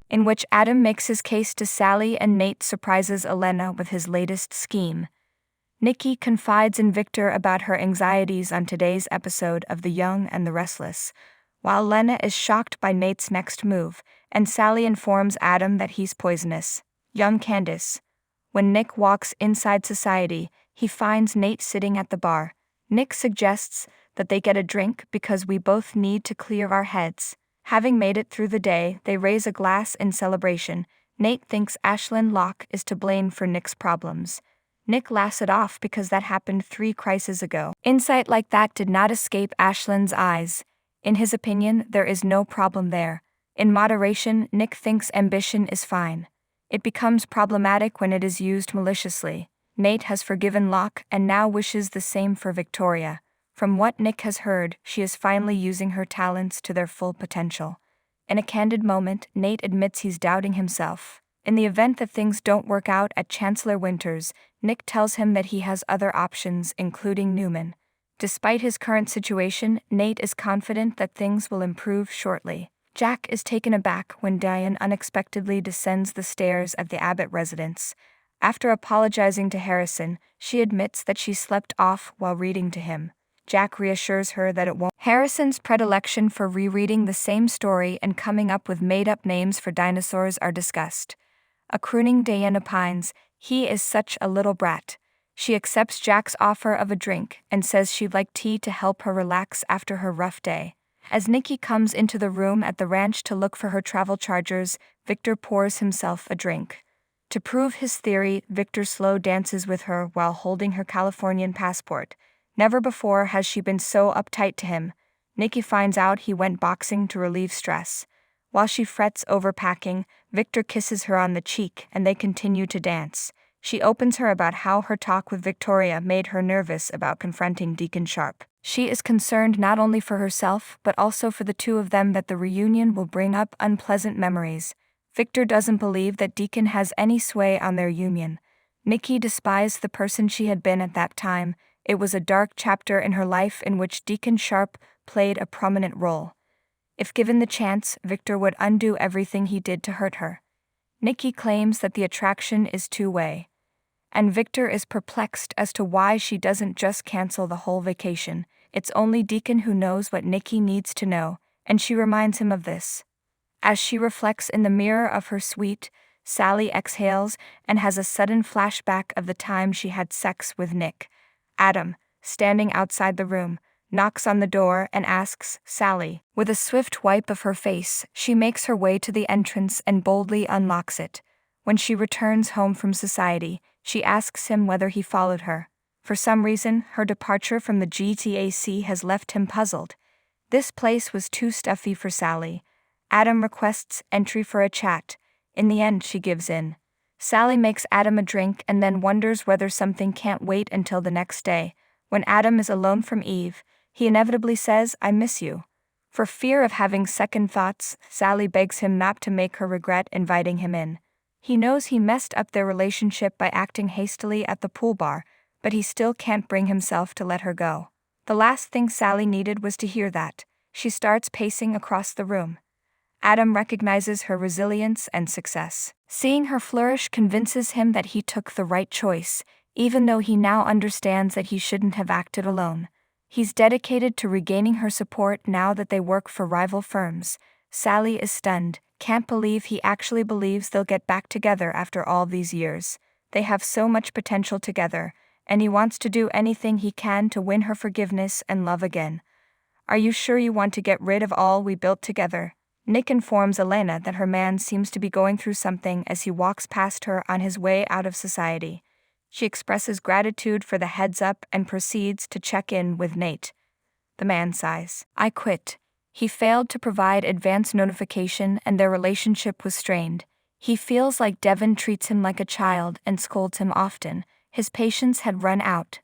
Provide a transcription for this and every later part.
in which Adam makes his case to Sally and Nate surprises Elena with his latest scheme. Nikki confides in Victor about her anxieties on today's episode of The Young and the Restless, while Elena is shocked by Nate's next move, and Sally informs Adam that he's poisonous. Young Candace. When Nick walks inside society, he finds Nate sitting at the bar. Nick suggests that they get a drink because we both need to clear our heads. Having made it through the day, they raise a glass in celebration. Nate thinks Ashlyn Locke is to blame for Nick's problems. Nick laughs it off because that happened 3 crises ago. Insight like that did not escape Ashlyn's eyes. In his opinion, there is no problem there. In moderation, Nick thinks ambition is fine. It becomes problematic when it is used maliciously. Nate has forgiven Locke and now wishes the same for Victoria. From what Nick has heard, she is finally using her talents to their full potential. In a candid moment, Nate admits he's doubting himself. In the event that things don't work out at Chancellor Winters, Nick tells him that he has other options, including Newman. Despite his current situation, Nate is confident that things will improve shortly. Jack is taken aback when Diane unexpectedly descends the stairs at the Abbott residence. After apologizing to Harrison, she admits that she slept off while reading to him. Jack reassures her that it won't. Harrison's predilection for rereading the same story and coming up with made-up names for dinosaurs are discussed. A crooning Diane opines, "He is such a little brat." She accepts Jack's offer of a drink and says she'd like tea to help her relax after her rough day. As Nikki comes into the room at the ranch to look for her travel chargers, Victor pours himself a drink. To prove his theory, Victor slow dances with her while holding her Californian passport. Never before has she been so uptight to him. Nikki finds out he went boxing to relieve stress. While she frets over packing, Victor kisses her on the cheek and they continue to dance. She opens her about how her talk with Victoria made her nervous about confronting Deacon Sharp. She is concerned not only for herself but also for the two of them that the reunion will bring up unpleasant memories. Victor doesn't believe that Deacon has any sway on their union. Nikki despised the person she had been at that time. It was a dark chapter in her life in which Deacon Sharp played a prominent role. If given the chance, Victor would undo everything he did to hurt her. Nikki claims that the attraction is two-way. And Victor is perplexed as to why she doesn't just cancel the whole vacation. It's only Deacon who knows what Nikki needs to know, and she reminds him of this. As she reflects in the mirror of her suite, Sally exhales and has a sudden flashback of the time she had sex with Nick. Adam, standing outside the room, knocks on the door and asks, "Sally." With a swift wipe of her face, she makes her way to the entrance and boldly unlocks it. When she returns home from society, she asks him whether he followed her. For some reason, her departure from the GTAC has left him puzzled. This place was too stuffy for Sally. Adam requests entry for a chat. In the end, she gives in. Sally makes Adam a drink and then wonders whether something can't wait until the next day. When Adam is alone from Eve, he inevitably says, "I miss you." For fear of having second thoughts, Sally begs him not to make her regret inviting him in. He knows he messed up their relationship by acting hastily at the pool bar, but he still can't bring himself to let her go. The last thing Sally needed was to hear that. She starts pacing across the room. Adam recognizes her resilience and success. Seeing her flourish convinces him that he took the right choice, even though he now understands that he shouldn't have acted alone. He's dedicated to regaining her support now that they work for rival firms. Sally is stunned, can't believe he actually believes they'll get back together after all these years. They have so much potential together, and he wants to do anything he can to win her forgiveness and love again. "Are you sure you want to get rid of all we built together?" Nick informs Elena that her man seems to be going through something as he walks past her on his way out of society. She expresses gratitude for the heads up and proceeds to check in with Nate. The man sighs. "I quit." He failed to provide advance notification and their relationship was strained. He feels like Devin treats him like a child and scolds him often. His patience had run out.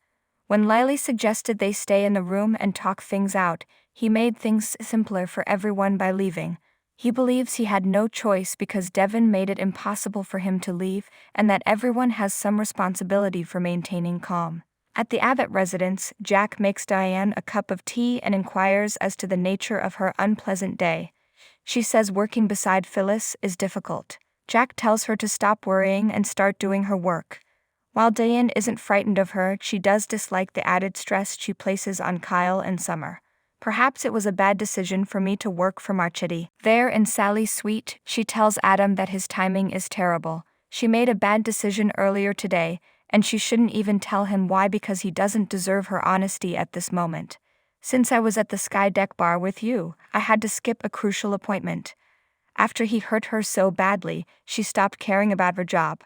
When Lily suggested they stay in the room and talk things out, he made things simpler for everyone by leaving. He believes he had no choice because Devin made it impossible for him to leave and that everyone has some responsibility for maintaining calm. At the Abbott residence, Jack makes Diane a cup of tea and inquires as to the nature of her unpleasant day. She says working beside Phyllis is difficult. Jack tells her to stop worrying and start doing her work. While Diane isn't frightened of her, she does dislike the added stress she places on Kyle and Summer. Perhaps it was a bad decision for me to work for Marchetti. There in Sally's suite, she tells Adam that his timing is terrible. She made a bad decision earlier today, and she shouldn't even tell him why because he doesn't deserve her honesty at this moment. Since I was at the Sky Deck bar with you, I had to skip a crucial appointment. After he hurt her so badly, she stopped caring about her job.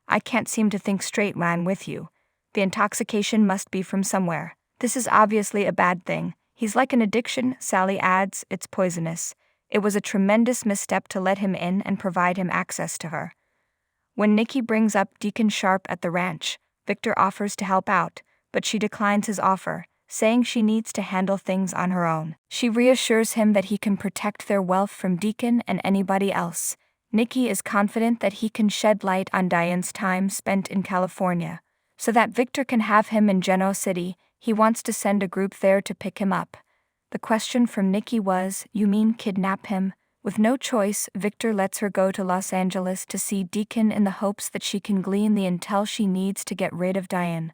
I can't seem to think straight when I'm with you. The intoxication must be from somewhere. This is obviously a bad thing. He's like an addiction, Sally adds, it's poisonous. It was a tremendous misstep to let him in and provide him access to her. When Nikki brings up Deacon Sharp at the ranch, Victor offers to help out, but she declines his offer, saying she needs to handle things on her own. She reassures him that he can protect their wealth from Deacon and anybody else. Nikki is confident that he can shed light on Diane's time spent in California. So that Victor can have him in Genoa City, he wants to send a group there to pick him up. The question from Nikki was, "You mean kidnap him?" With no choice, Victor lets her go to Los Angeles to see Deacon in the hopes that she can glean the intel she needs to get rid of Diane.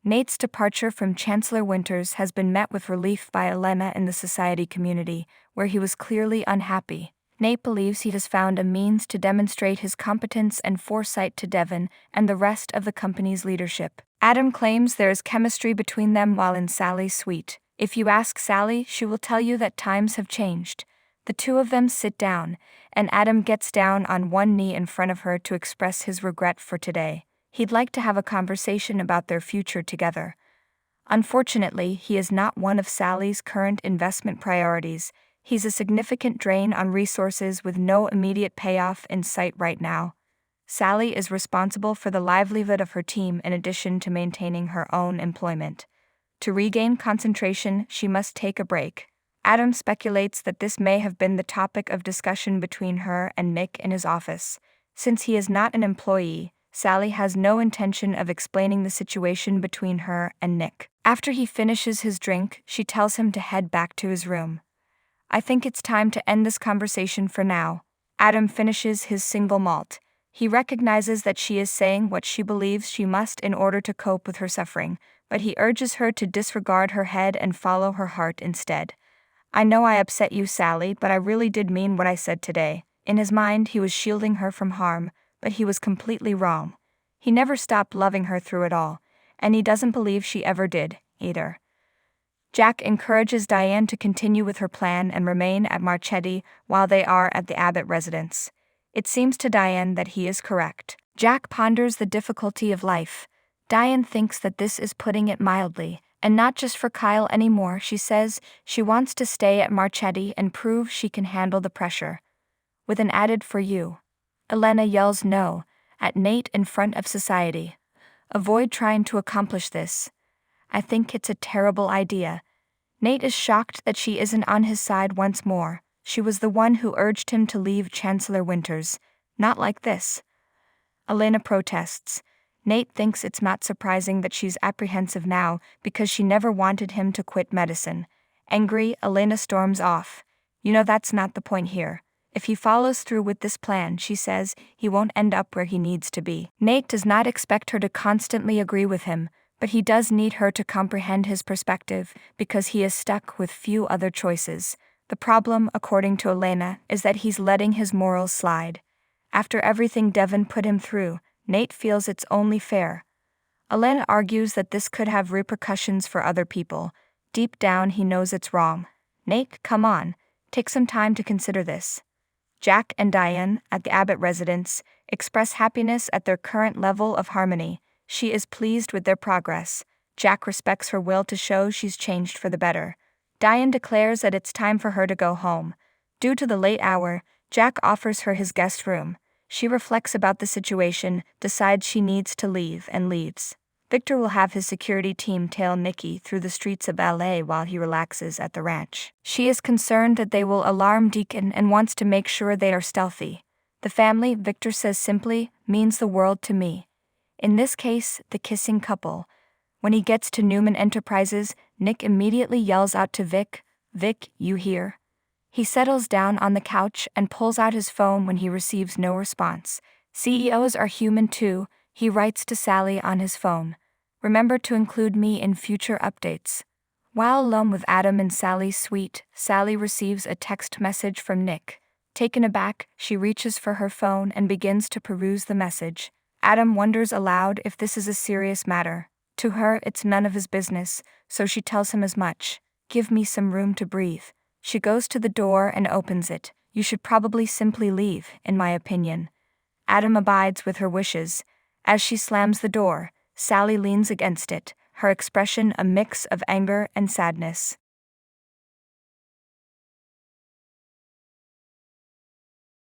Nate's departure from Chancellor Winters has been met with relief by Elena in the society community, where he was clearly unhappy. Nate believes he has found a means to demonstrate his competence and foresight to Devon and the rest of the company's leadership. Adam claims there is chemistry between them while in Sally's suite. If you ask Sally, she will tell you that times have changed. The two of them sit down, and Adam gets down on one knee in front of her to express his regret for today. He'd like to have a conversation about their future together. Unfortunately, he is not one of Sally's current investment priorities. He's a significant drain on resources with no immediate payoff in sight right now. Sally is responsible for the livelihood of her team in addition to maintaining her own employment. To regain concentration, she must take a break. Adam speculates that this may have been the topic of discussion between her and Nick in his office. Since he is not an employee, Sally has no intention of explaining the situation between her and Nick. After he finishes his drink, she tells him to head back to his room. I think it's time to end this conversation for now. Adam finishes his single malt. He recognizes that she is saying what she believes she must in order to cope with her suffering, but he urges her to disregard her head and follow her heart instead. I know I upset you, Sally, but I really did mean what I said today. In his mind, he was shielding her from harm, but he was completely wrong. He never stopped loving her through it all, and he doesn't believe she ever did, either. Jack encourages Diane to continue with her plan and remain at Marchetti while they are at the Abbott residence. It seems to Diane that he is correct. Jack ponders the difficulty of life. Diane thinks that this is putting it mildly, and not just for Kyle anymore. She says she wants to stay at Marchetti and prove she can handle the pressure. With an added "for you." Elena yells no at Nate in front of society. Avoid trying to accomplish this. I think it's a terrible idea. Nate is shocked that she isn't on his side once more. She was the one who urged him to leave Chancellor Winters. Not like this. Elena protests. Nate thinks it's not surprising that she's apprehensive now because she never wanted him to quit medicine. Angry, Elena storms off. You know that's not the point here. If he follows through with this plan, she says, he won't end up where he needs to be. Nate does not expect her to constantly agree with him, but he does need her to comprehend his perspective because he is stuck with few other choices. The problem, according to Elena, is that he's letting his morals slide. After everything Devon put him through, Nate feels it's only fair. Elena argues that this could have repercussions for other people. Deep down, he knows it's wrong. Nate, come on. Take some time to consider this. Jack and Diane, at the Abbott residence, express happiness at their current level of harmony. She is pleased with their progress. Jack respects her will to show she's changed for the better. Diane declares that it's time for her to go home. Due to the late hour, Jack offers her his guest room. She reflects about the situation, decides she needs to leave, and leaves. Victor will have his security team tail Nikki through the streets of LA while he relaxes at the ranch. She is concerned that they will alarm Deacon and wants to make sure they are stealthy. The family, Victor says simply, means the world to me. In this case, the kissing couple. When he gets to Newman Enterprises, Nick immediately yells out to Vic, "Vic, you hear?" He settles down on the couch and pulls out his phone when he receives no response. CEOs are human too, he writes to Sally on his phone. Remember to include me in future updates. While alone with Adam in Sally's suite, Sally receives a text message from Nick. Taken aback, she reaches for her phone and begins to peruse the message. Adam wonders aloud if this is a serious matter. To her, it's none of his business, so she tells him as much. Give me some room to breathe. She goes to the door and opens it. You should probably simply leave, in my opinion. Adam abides with her wishes. As she slams the door, Sally leans against it, her expression a mix of anger and sadness.